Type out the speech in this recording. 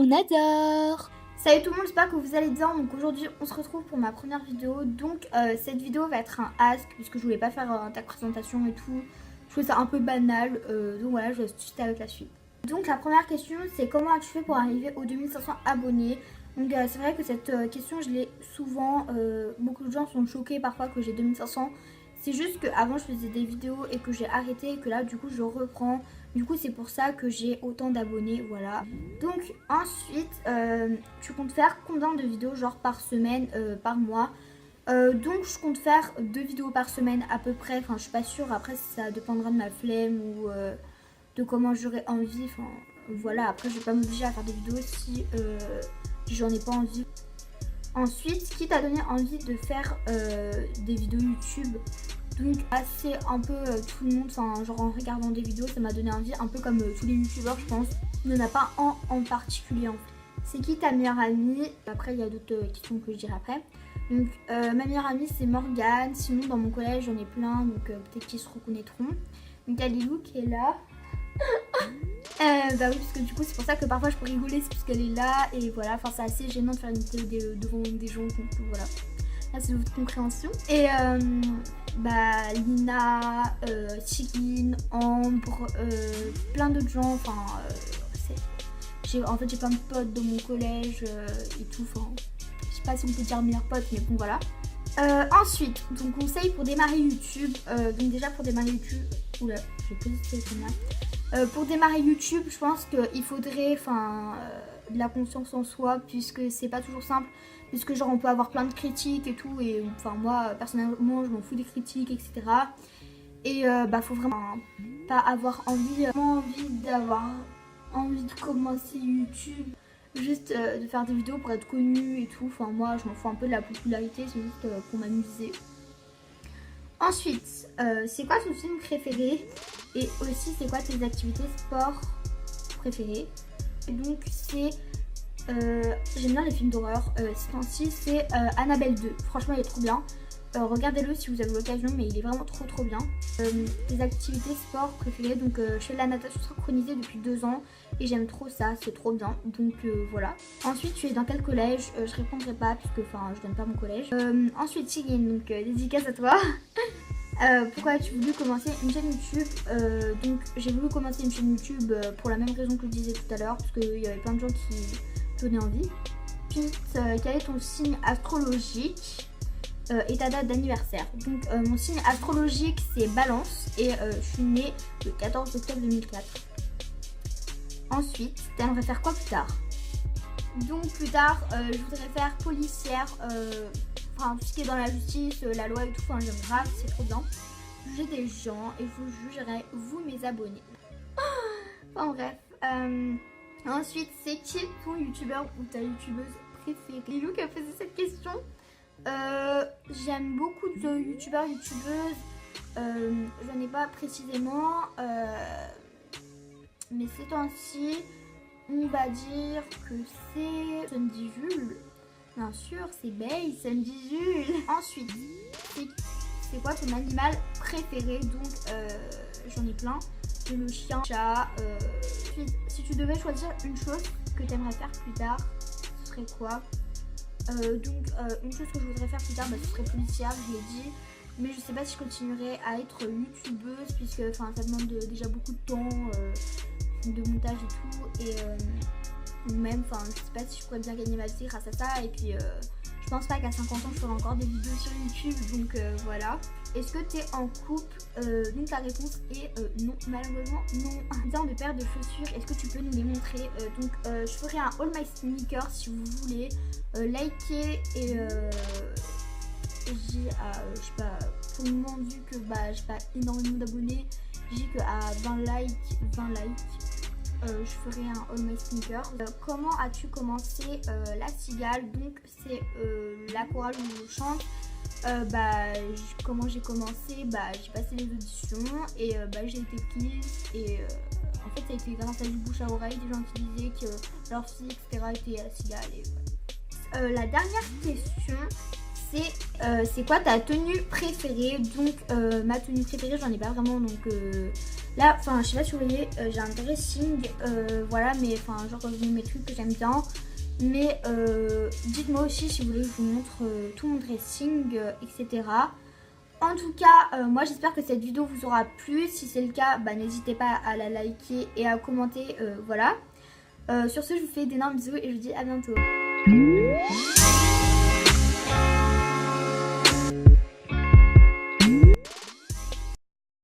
On adore. Salut tout le monde, j'espère que vous allez bien. Donc aujourd'hui on se retrouve pour ma première vidéo. Donc cette vidéo va être un ask puisque je voulais pas faire un tag présentation et tout. Je trouvais ça un peu banal, donc voilà, je vais tout de suite avec la suite. Donc la première question c'est comment as-tu fait pour arriver aux 2500 abonnés. Donc c'est vrai que cette question je l'ai souvent, beaucoup de gens sont choqués parfois que j'ai 2500. C'est juste qu'avant je faisais des vidéos et que j'ai arrêté et que là du coup je reprends. Du coup c'est pour ça que j'ai autant d'abonnés, voilà. Donc ensuite, tu comptes faire combien de vidéos genre par semaine, par mois? Donc je compte faire 2 vidéos par semaine à peu près. Enfin je suis pas sûre, après ça dépendra de ma flemme ou de comment j'aurai envie. Enfin voilà, après je vais pas m'obliger à faire des vidéos si j'en ai pas envie. Ensuite, qui t'a donné envie de faire des vidéos YouTube? Donc assez un peu tout le monde, enfin genre en regardant des vidéos ça m'a donné envie, un peu comme tous les youtubeurs je pense. Il n'y en a pas un en particulier en fait. C'est qui ta meilleure amie? Après il y a d'autres questions que je dirai après. Donc ma meilleure amie c'est Morgane, sinon dans mon collège j'en ai plein donc peut-être qu'ils se reconnaîtront. Donc il y a Lilou qui est là. Bah oui parce que du coup c'est pour ça que parfois je peux rigoler, c'est parce qu'elle est là et voilà, enfin c'est assez gênant de faire une vidéo devant des gens donc voilà. Là c'est de votre compréhension. Et bah Lina, Tigine, Ambre, plein d'autres gens, enfin en fait j'ai plein de potes dans mon collège et tout, enfin je sais pas si on peut dire meilleurs potes mais bon voilà. Ensuite, donc conseil pour démarrer YouTube, donc déjà pour démarrer YouTube, oula j'ai posé ce téléphone là. Pour démarrer YouTube je pense qu'il faudrait de la confiance en soi puisque c'est pas toujours simple. Puisque genre on peut avoir plein de critiques et tout et enfin moi personnellement je m'en fous des critiques etc. Et bah faut vraiment pas avoir envie, d'avoir envie de commencer YouTube juste de faire des vidéos pour être connu et tout. Enfin moi je m'en fous un peu de la popularité, c'est juste pour m'amuser. Ensuite c'est quoi ton film préféré et aussi c'est quoi tes activités sport préférées. Et donc c'est j'aime bien les films d'horreur, ce temps-ci c'est Annabelle 2, franchement il est trop bien, regardez-le si vous avez l'occasion mais il est vraiment trop bien. Des activités sport préférées, donc je fais de la natation synchronisée depuis 2 ans et j'aime trop ça, c'est trop bien, donc voilà. Ensuite tu es dans quel collège? Je répondrai pas puisque enfin je donne pas mon collège. Ensuite Tigine, donc dédicace à toi. Pourquoi as-tu voulu commencer une chaîne YouTube? Donc j'ai voulu commencer une chaîne YouTube pour la même raison que je disais tout à l'heure, parce qu'il y avait plein de gens qui donnaient envie. Ensuite, quel est ton signe astrologique et ta date d'anniversaire? Donc mon signe astrologique c'est Balance et je suis née le 14 octobre 2004. Ensuite, t'aimerais faire quoi plus tard? Donc plus tard, je voudrais faire policière, enfin tout ce qui est dans la justice, la loi et tout, enfin j'aime grave, c'est trop bien. Juger des gens et vous jugerez, vous mes abonnés. Enfin bref. Ensuite, c'est qui ton youtubeur ou ta youtubeuse préférée? Lilou qui a posé cette question. J'aime beaucoup de youtubeurs, youtubeuses. J'en ai pas précisément. Mais ces temps-ci, on va dire que c'est Sandy Jules. Bien sûr, c'est Bay, Sandy Jules. Ensuite, c'est quoi ton animal préféré? Donc, j'en ai plein. J'ai le chien, le chat. Si tu devais choisir une chose que tu aimerais faire plus tard, ce serait quoi? Donc, une chose que je voudrais faire plus tard, ce serait policière, je l'ai dit. Mais je sais pas si je continuerai à être youtubeuse, puisque ça demande déjà beaucoup de temps, de montage et tout. Et même, je sais pas si je pourrais bien gagner ma vie grâce à ça. Et puis, je pense pas qu'à 50 ans, je ferai encore des vidéos sur YouTube. Donc, voilà. Est-ce que tu es en couple? Donc la réponse est non, malheureusement non. Bien de paires de chaussures, est-ce que tu peux nous les montrer? Donc je ferai un All My Sneakers si vous voulez. Likez et j'ai je sais pas, pour le moment vu que j'ai pas énormément d'abonnés, j'ai que à 20 likes, je ferai un All My Sneakers. Comment as-tu commencé la cigale? Donc c'est la chorale où je chante. Comment j'ai commencé? J'ai passé les auditions et j'ai été prise et en fait ça a été grâce à du bouche à oreille, des gens qui disaient que leur fille etc était à la cigale et voilà. La dernière question c'est quoi ta tenue préférée. Donc ma tenue préférée, j'en ai pas vraiment, donc là, enfin je sais pas si vous voyez, j'ai un dressing, voilà, mais enfin genre mes trucs que j'aime bien. Mais dites-moi aussi si vous voulez que je vous montre tout mon dressing, etc. En tout cas, moi j'espère que cette vidéo vous aura plu. Si c'est le cas, bah, n'hésitez pas à la liker et à commenter, voilà. Sur ce, je vous fais d'énormes bisous et je vous dis à bientôt.